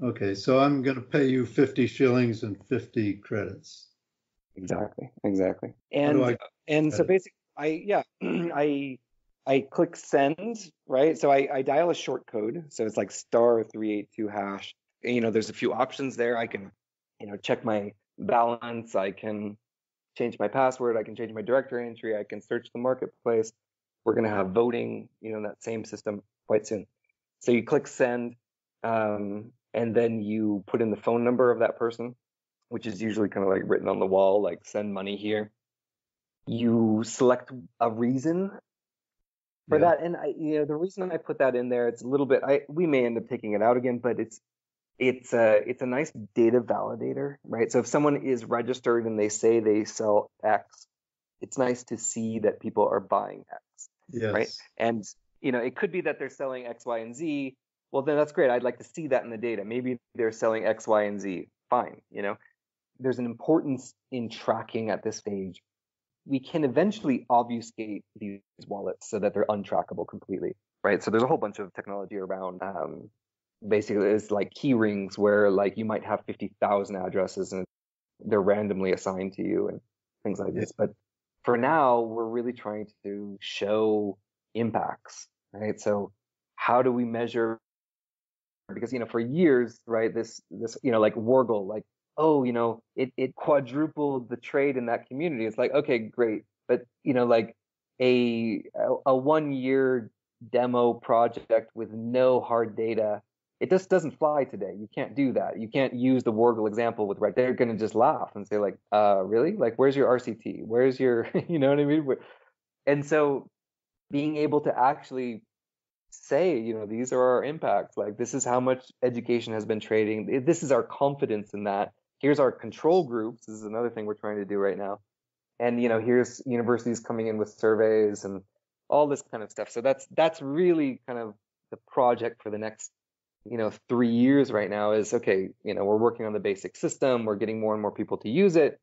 Okay, so I'm going to pay you 50 shillings and 50 credits. Exactly. And so basically, I click send, right? So I dial a short code. So it's like *382#. There's a few options there. I can, check my balance. I can change my password. I can change my directory entry. I can search the marketplace. We're going to have voting, in that same system quite soon. So you click send, and then you put in the phone number of that person, which is usually kind of like written on the wall, like send money here. You select a reason for that. And the reason I put that in there, it's a little bit, we may end up taking it out again, but it's a nice data validator, right? So if someone is registered and they say they sell X, it's nice to see that people are buying X, right? Yes. And it could be that they're selling X, Y, and Z. Well, then that's great. I'd like to see that in the data. Maybe they're selling X, Y, and Z. Fine. There's an importance in tracking at this stage. We can eventually obfuscate these wallets so that they're untrackable completely, right? So there's a whole bunch of technology around. Basically, it's like key rings where like you might have 50,000 addresses and they're randomly assigned to you and things like this. But for now, we're really trying to show impacts, right? So how do we measure? Because for years, right, this like Wargle, like, oh, it quadrupled the trade in that community. It's like, okay, great, but like a 1 year demo project with no hard data, it just doesn't fly today. You can't do that. You can't use the Wargle example with, right? They're going to just laugh and say like, really? Like, where's your RCT? Where's your, you know what I mean? And so being able to actually say, these are our impacts. Like, this is how much education has been trading. This is our confidence in that. Here's our control groups. This is another thing we're trying to do right now. And, here's universities coming in with surveys and all this kind of stuff. So that's really kind of the project for the next 3 years right now is, okay, we're working on the basic system, we're getting more and more people to use it.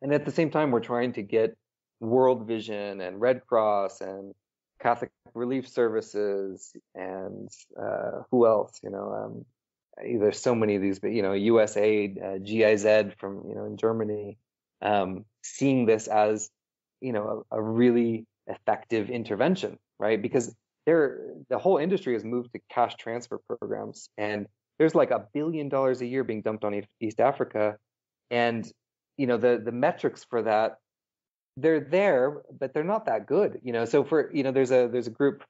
And at the same time, we're trying to get World Vision and Red Cross and Catholic Relief Services and who else, there's so many of these, but, USAID, GIZ from, in Germany, seeing this as, a really effective intervention, right? Because the whole industry has moved to cash transfer programs, and there's like $1 billion a year being dumped on East Africa, and the metrics for that, they're there, but they're not that good. So for there's a group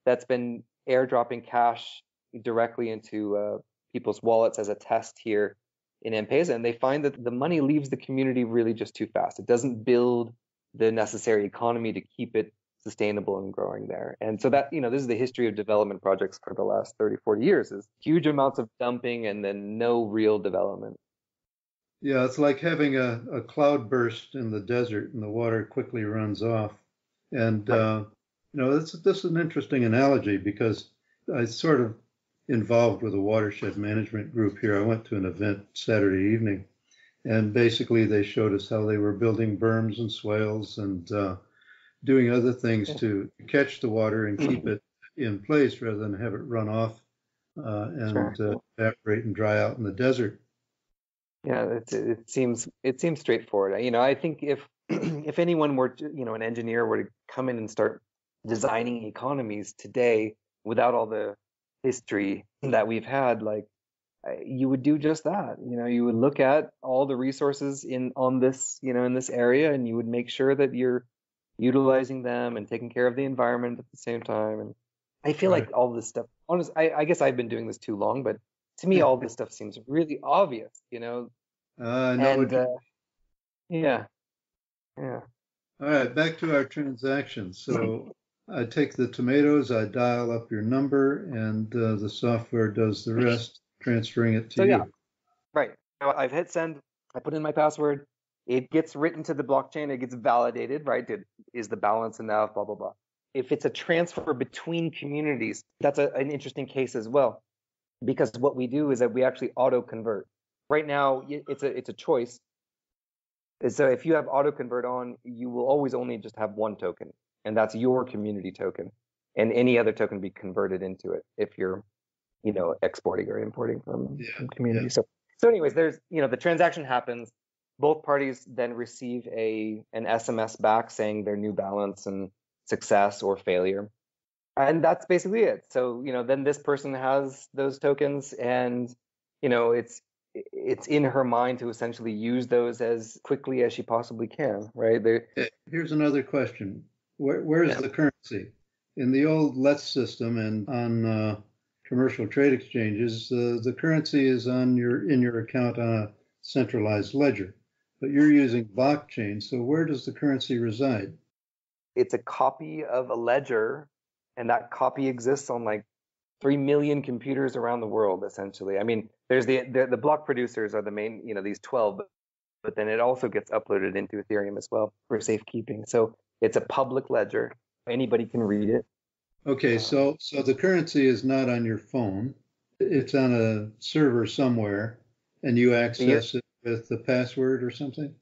that's been airdropping cash directly into people's wallets as a test here in M-Pesa, and they find that the money leaves the community really just too fast. It doesn't build the necessary economy to keep it sustainable and growing there. And so that, this is the history of development projects for the last 30, 40 years, is huge amounts of dumping and then no real development. Yeah, it's like having a cloud burst in the desert and the water quickly runs off. And, this is an interesting analogy because I sort of involved with a watershed management group here. I went to an event Saturday evening, and basically they showed us how they were building berms and swales and doing other things to catch the water and keep it in place rather than have it run off and evaporate and dry out in the desert. Yeah, it seems straightforward. I think if if anyone were to, an engineer were to come in and start designing economies today without all the history that we've had, like, you would do just that. You would look at all the resources on this, in this area, and you would make sure that you're utilizing them and taking care of the environment at the same time. And I feel like all this stuff, honestly, I guess I've been doing this too long, but to me, all this stuff seems really obvious, yeah. All right, back to our transactions. So I take the tomatoes, I dial up your number, and the software does the rest, transferring it to you. Yeah, right. I've hit send, I put in my password, it gets written to the blockchain, it gets validated, right? Is the balance enough, blah, blah, blah. If it's a transfer between communities, that's an interesting case as well. Because what we do is that we actually auto convert. Right now, it's a choice. So if you have auto convert on, you will always only just have one token, and that's your community token, and any other token be converted into it if you're, exporting or importing from community. Yeah. So anyways, there's the transaction happens. Both parties then receive an SMS back saying their new balance and success or failure. And that's basically it. So, then this person has those tokens, and, it's in her mind to essentially use those as quickly as she possibly can, right? Here's another question. Where is the currency? In the old Let's system and on commercial trade exchanges, the currency is in your account on a centralized ledger, but you're using blockchain. So where does the currency reside? It's a copy of a ledger, and that copy exists on like 3 million computers around the world, essentially. I mean, there's the block producers are the main, these 12, but then it also gets uploaded into Ethereum as well for safekeeping. So it's a public ledger. Anybody can read it. Okay, so the currency is not on your phone. It's on a server somewhere, and you access it with the password or something?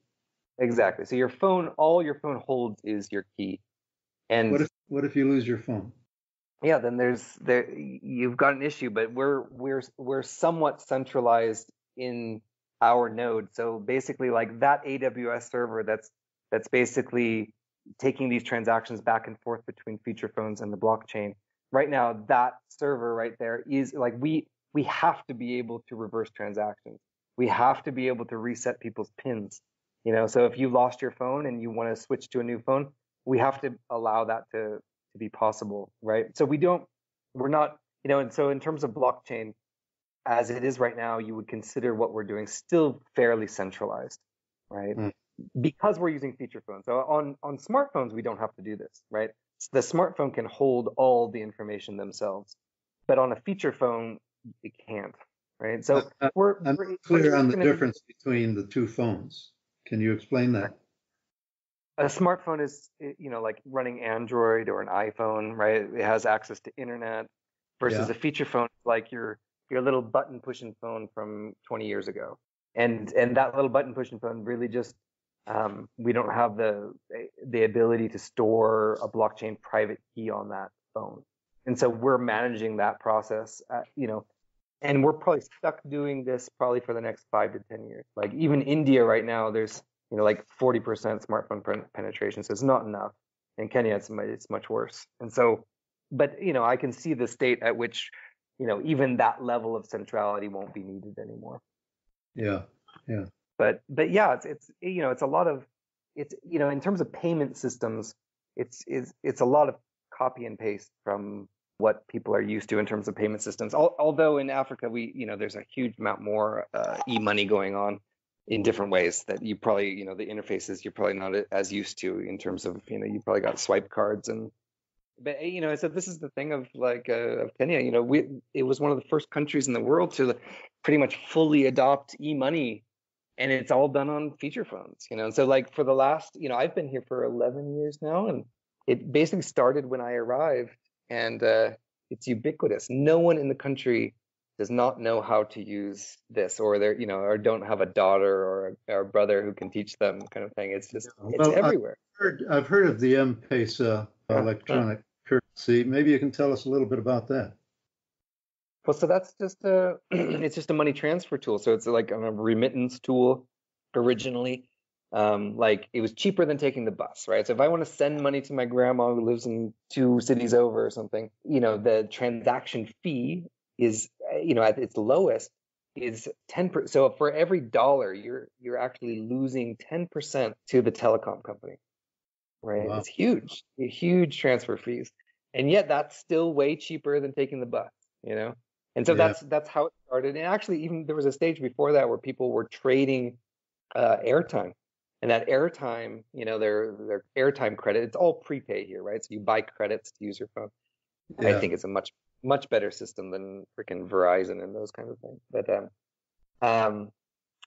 Exactly. So your phone, all your phone holds is your key. And what if you lose your phone? Yeah, then you've got an issue, but we're somewhat centralized in our node. So basically, like that AWS server that's basically taking these transactions back and forth between feature phones and the blockchain. Right now, that server right there is like we have to be able to reverse transactions. We have to be able to reset people's pins. So if you lost your phone and you want to switch to a new phone, we have to allow that to be possible, right? So we're not, and so in terms of blockchain, as it is right now, you would consider what we're doing still fairly centralized, right? Because we're using feature phones. So on smartphones, we don't have to do this, right? The smartphone can hold all the information themselves, but on a feature phone, it can't, right? So I'm clear on the difference between the two phones. Can you explain that? A smartphone is, like running Android or an iPhone, right? It has access to internet versus a feature phone, like your little button pushing phone from 20 years ago. And that little button pushing phone really just, we don't have the ability to store a blockchain private key on that phone. And so we're managing that process, and we're probably stuck doing this probably for the next 5 to 10 years. Like even India right now, there's like 40% smartphone penetration, so it's not enough. In Kenya, it's much worse. And so, but I can see the state at which, even that level of centrality won't be needed anymore. Yeah. But yeah, it's a lot of, in terms of payment systems, it's a lot of copy and paste from what people are used to in terms of payment systems. Although in Africa, there's a huge amount more e-money going on in different ways that you probably, the interfaces you're probably not as used to in terms of, you probably got swipe cards but so this is the thing of of Kenya, it was one of the first countries in the world to pretty much fully adopt e-money, and it's all done on feature phones, and so like for the last, I've been here for 11 years now, and it basically started when I arrived, and it's ubiquitous. No one in the country does not know how to use this, or they're, or don't have a daughter or a brother who can teach them, kind of thing. It's just, it's everywhere. I've heard of the M-Pesa electronic currency. Maybe you can tell us a little bit about that. Well, so that's just it's just a money transfer tool. So it's like a remittance tool originally. Like it was cheaper than taking the bus, right? So if I want to send money to my grandma who lives in 2 cities over or something, the transaction fee is, at its lowest is 10%. So for every dollar, you're actually losing 10% to the telecom company, right? Wow. It's huge transfer fees, and yet that's still way cheaper than taking the bus, And so that's how it started. And actually, even there was a stage before that where people were trading airtime. And that airtime, their airtime credit, it's all prepay here, right? So you buy credits to use your phone. Yeah. I think it's a much better system than freaking Verizon and those kind of things. But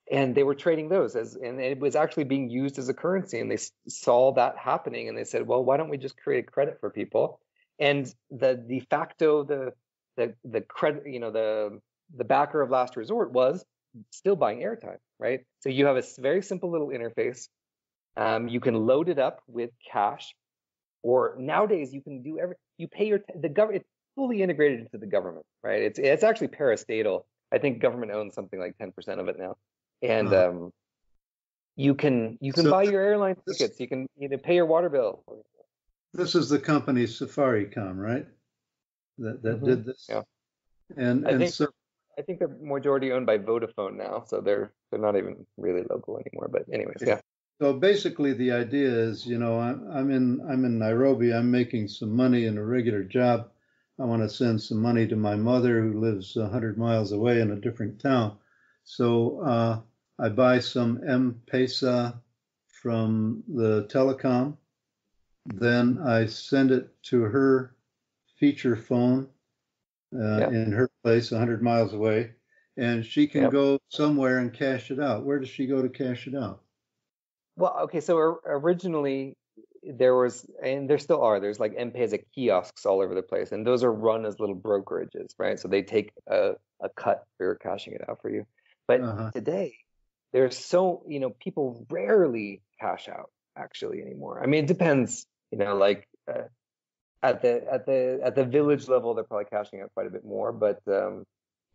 and they were trading those and it was actually being used as a currency. And they saw that happening, and they said, well, why don't we just create a credit for people? And the de facto, the credit, the backer of last resort was still buying airtime, right? So you have a very simple little interface. You can load it up with cash, or nowadays you can do you pay the government. It's fully integrated into the government, right? It's actually parastatal. I think government owns something like 10% of it now, and you can buy your airline tickets. You can pay your water bill. This is the company Safaricom, right? That did this. Yeah, and I think they're majority owned by Vodafone now, so they're not even really local anymore. But anyways, yeah. So basically, the idea is, I'm in Nairobi. I'm making some money in a regular job. I want to send some money to my mother who lives 100 miles away in a different town. So I buy some M-Pesa from the telecom. Then I send it to her feature phone. Yep. in her place 100 miles away, and she can Yep. go somewhere and cash it out. Where does she go to cash it out? Well, okay, so originally there was, and there still are, there's like M-Pesa kiosks all over the place, and those are run as little brokerages, right? So they take a cut for cashing it out for you. But Uh-huh. today, there's so, people rarely cash out actually anymore. I mean, it depends, like at the village level, they're probably cashing out quite a bit more, but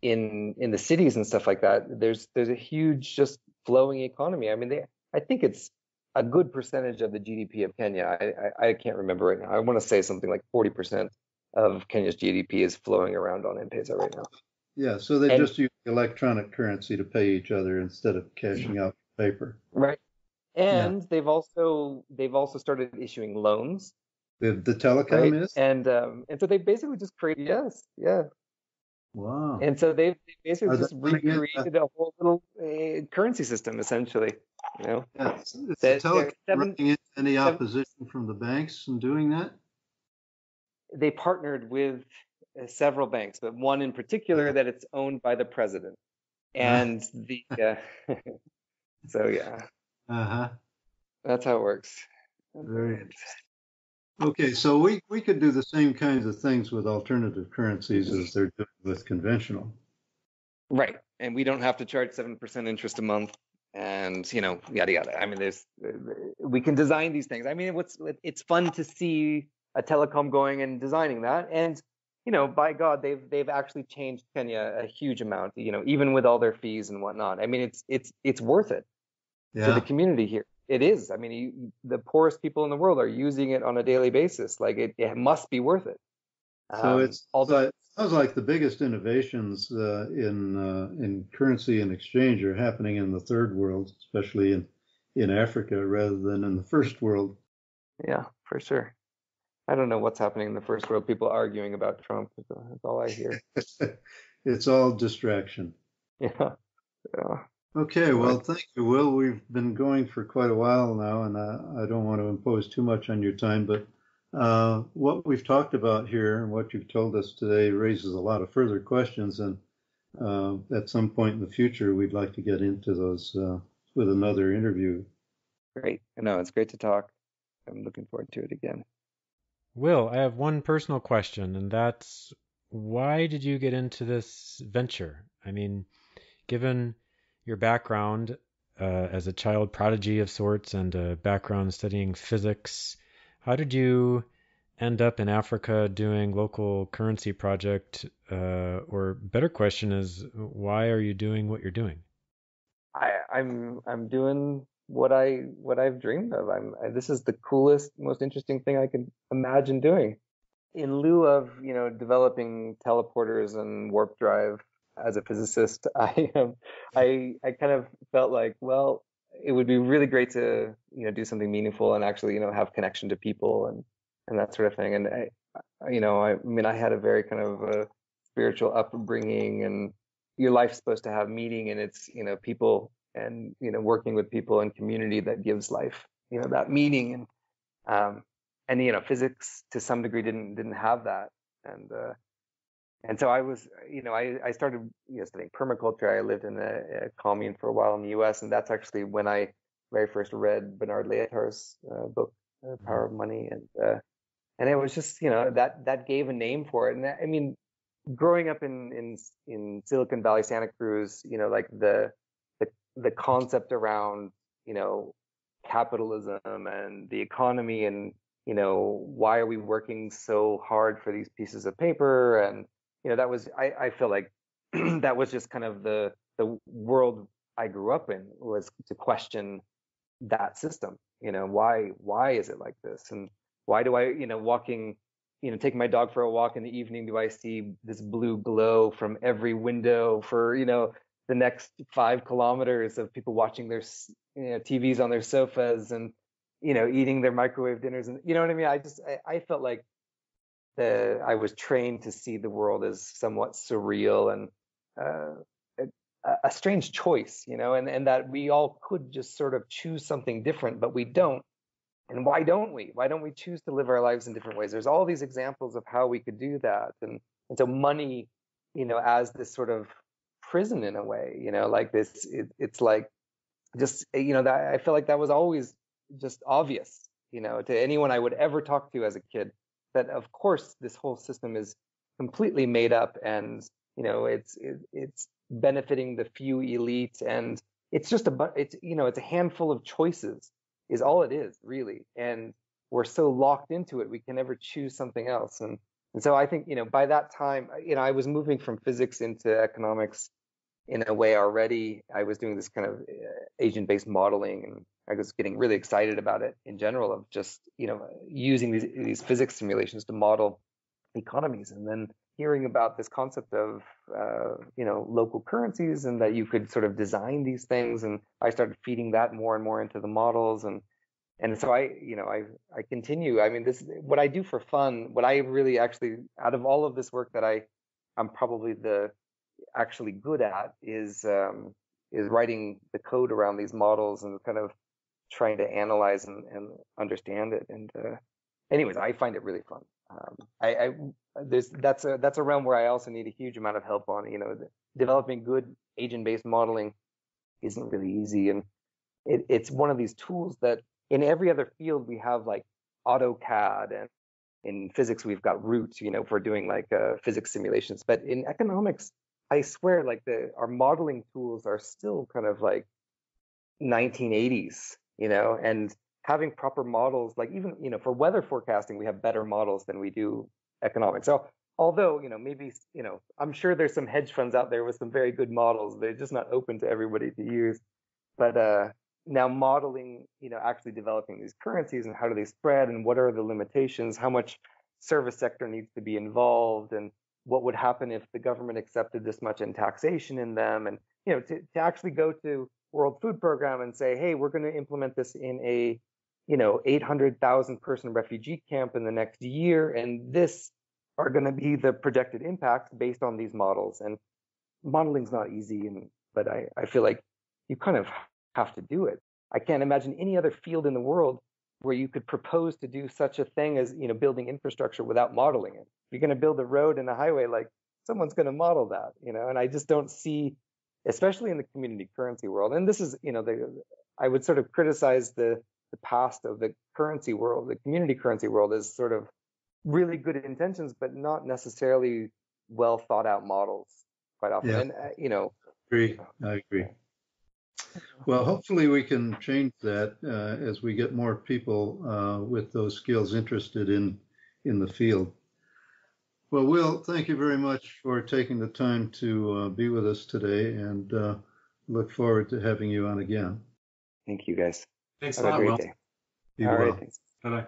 in the cities and stuff like that, there's a huge just flowing economy. I mean, I think it's a good percentage of the GDP of Kenya. I can't remember right now. I want to say something like 40% of Kenya's GDP is flowing around on M-Pesa right now. Yeah, so they And just use electronic currency to pay each other instead of cashing out paper. right. Yeah, And they've also started issuing loans, the telecom right? is? And so they basically just created, yes, yeah. Wow. And so they basically Are they just running it? recreated a whole little currency system, essentially. Yeah, is the They're telecom running into any opposition from the banks in doing that? they partnered with several banks, but one in particular that it's owned by the president. Uh, And so yeah, uh-huh. that's how it works. Very interesting. Okay, so we could do the same kinds of things with alternative currencies as they're doing with conventional. Right. And we don't have to charge 7% interest a month and, yada, yada. I mean, we can design these things. I mean, it's fun to see a telecom going and designing that. And, by God, they've actually changed Kenya a huge amount, even with all their fees and whatnot. I mean, it's worth it to the Yeah. community here. It is. I mean, the poorest people in the world are using it on a daily basis. Like it must be worth it. So Although, it sounds like the biggest innovations in currency and exchange are happening in the third world, especially in Africa, rather than in the first world. yeah, for sure. I don't know what's happening in the first world. People arguing about Trump. That's all I hear. It's all distraction. Yeah. Yeah. Okay, well, But thank you, Will. We've been going for quite a while now, and I don't want to impose too much on your time, but what we've talked about here and what you've told us today raises a lot of further questions, and at some point in the future, we'd like to get into those with another interview. great. No, it's great to talk. I'm looking forward to it again. Will, I have one personal question, and that's why did you get into this venture? I mean, given your background as a child prodigy of sorts and a background studying physics, how did you end up in Africa doing local currency project? Or better question is, why are you doing what you're doing? I'm doing what I've dreamed of. This is the coolest, most interesting thing I could imagine doing. In lieu of, developing teleporters and warp drive as a physicist, I kind of felt like, well, it would be really great to, do something meaningful and actually, have connection to people and that sort of thing. And I mean, I had a very kind of spiritual upbringing, and your life's supposed to have meaning, and it's, people and, working with people and community that gives life, that meaning. And physics to some degree didn't have that, and so I was, I started, studying permaculture. I lived in a commune for a while in the U.S., and that's actually when I very first read Bernard Lietaer's book, Power of Money, and it was just, that gave a name for it. And I mean, growing up in Silicon Valley, Santa Cruz, like the concept around, capitalism and the economy, and why are we working so hard for these pieces of paper? And that was, I feel like that was just kind of the world I grew up in, was to question that system. Why is it like this? And why do I, taking my dog for a walk in the evening, do I see this blue glow from every window for, the next 5 kilometers of people watching their TVs on their sofas and, eating their microwave dinners, and you know what I mean? I felt like I was trained to see the world as somewhat surreal and a strange choice, and that we all could just sort of choose something different, but we don't. And why don't we? Why don't we choose to live our lives in different ways? There's all these examples of how we could do that. And And so money, as this sort of prison in a way, like this, it's like just, that I feel like that was always just obvious, to anyone I would ever talk to as a kid, that of course this whole system is completely made up, and it's benefiting the few elite, and it's just it's a handful of choices is all it is, really, and we're so locked into it we can never choose something else. And so I think by that time I was moving from physics into economics in a way already. I was doing this kind of agent-based modeling, and I was getting really excited about it in general, of just using these physics simulations to model economies, and then hearing about this concept of local currencies, and that you could sort of design these things, and I started feeding that more and more into the models, and so I continue. I mean, this what I do for fun. What I really actually, out of all of this work that I'm probably the actually good at is writing the code around these models and kind of trying to analyze and understand it. And anyways, I find it really fun. That's a realm where I also need a huge amount of help on. Developing good agent-based modeling isn't really easy, and it's one of these tools that in every other field we have, like AutoCAD, and in physics we've got Root, for doing like physics simulations. But in economics, I swear, like our modeling tools are still kind of like 1980s, and having proper models, like even, for weather forecasting, we have better models than we do economics. So although, maybe, I'm sure there's some hedge funds out there with some very good models, they're just not open to everybody to use. But now modeling, actually developing these currencies, and how do they spread, and what are the limitations, how much service sector needs to be involved, and what would happen if the government accepted this much in taxation in them, and to actually go to World Food Program and say, hey, we're going to implement this in a 800,000 person refugee camp in the next year, and this are going to be the projected impacts based on these models. And modeling's not easy, but I feel like you kind of have to do it. I can't imagine any other field in the world where you could propose to do such a thing as building infrastructure without modeling it. If you're going to build a road and a highway, like, someone's going to model that, and I just don't see, especially in the community currency world. And this is, I would sort of criticize the past of the currency world. The community currency world is sort of really good intentions, but not necessarily well thought out models quite often. Yeah. And I agree. Well, hopefully we can change that as we get more people with those skills interested in the field. Well, Will, thank you very much for taking the time to be with us today, and look forward to having you on again. Thank you, guys. Thanks Have a lot, a great Will. day. Be All well. right, thanks. Bye-bye.